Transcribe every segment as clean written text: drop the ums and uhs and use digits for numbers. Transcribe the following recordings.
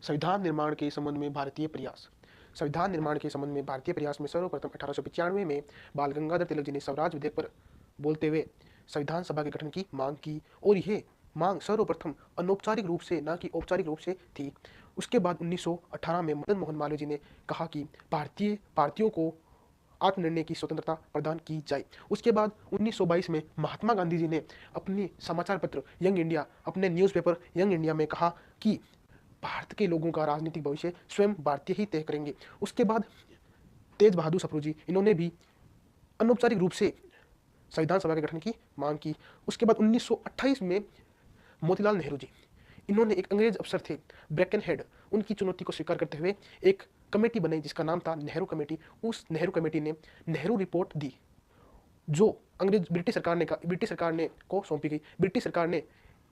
संविधान निर्माण के संबंध में भारतीय प्रयास। संविधान निर्माण के संबंध में भारतीय प्रयास में सर्वप्रथम 1895 में बाल गंगाधर तिलक जी ने स्वराज विधेयक पर बोलते हुए संविधान सभा के गठन की मांग की और यह मांग सर्वप्रथम अनौपचारिक रूप से न कि औपचारिक रूप से थी। उसके बाद 1918 में मदन मोहन मालवीय जी ने कहा कि भारतीयों को आत्मनिर्णय की स्वतंत्रता प्रदान की जाए। उसके बाद 1922 में महात्मा गांधी जी ने अपनी समाचार पत्र यंग इंडिया, अपने न्यूज़पेपर यंग इंडिया में कहा कि भारत के लोगों का राजनीतिक भविष्य स्वयं भारतीय ही तय करेंगे। उसके बाद तेज बहादुर सप्रू जी, इन्होंने भी अनौपचारिक रूप से संविधान सभा के गठन की मांग की। उसके बाद 1928 में मोतीलाल नेहरू जी, इन्होंने एक अंग्रेज अफसर थे ब्रैकन हेड, उनकी चुनौती को स्वीकार करते हुए एक कमेटी बनाई जिसका नाम था नेहरू कमेटी। उस नेहरू कमेटी ने नेहरू रिपोर्ट दी जो ब्रिटिश सरकार ने को सौंपी गई। ब्रिटिश सरकार ने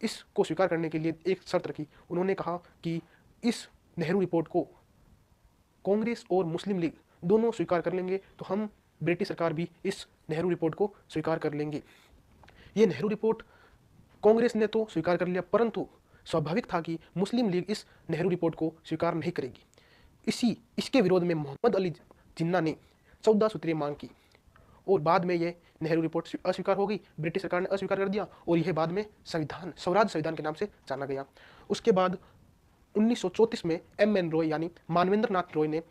इसको स्वीकार करने के लिए एक शर्त रखी। उन्होंने कहा कि इस नेहरू रिपोर्ट को कांग्रेस और मुस्लिम लीग दोनों स्वीकार कर लेंगे तो हम ब्रिटिश सरकार भी इस नेहरू रिपोर्ट को स्वीकार कर लेंगे। ये नेहरू रिपोर्ट कांग्रेस ने तो स्वीकार कर लिया, परंतु स्वाभाविक था कि मुस्लिम लीग इस नेहरू रिपोर्ट को स्वीकार नहीं करेगी। इसके विरोध में मोहम्मद अली जिन्ना ने 14 सूत्रीय मांग की और बाद में यह नेहरू रिपोर्ट अस्वीकार हो गई, ब्रिटिश सरकार ने अस्वीकार कर दिया और यह बाद में स्वराज संविधान के नाम से जाना गया। उसके बाद 1934 में एम.एन. रॉय यानी मानवेंद्र नाथ रॉय ने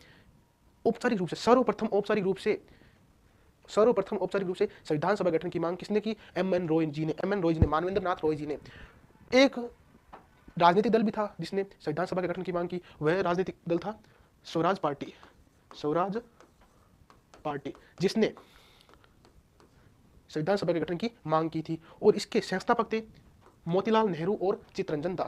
सर्वप्रथम औपचारिक रूप से संविधान सभा गठन की मांग किसने की? एम.एन. रॉय जी ने, मानवेंद्र नाथ रॉय जी ने। एक राजनीतिक दल भी था जिसने संविधान सभा के गठन की मांग की, वह राजनीतिक दल था स्वराज पार्टी, जिसने संविधान सभा के गठन की मांग की थी और इसके संस्थापक थे मोतीलाल नेहरू और चित्तरंजन दास।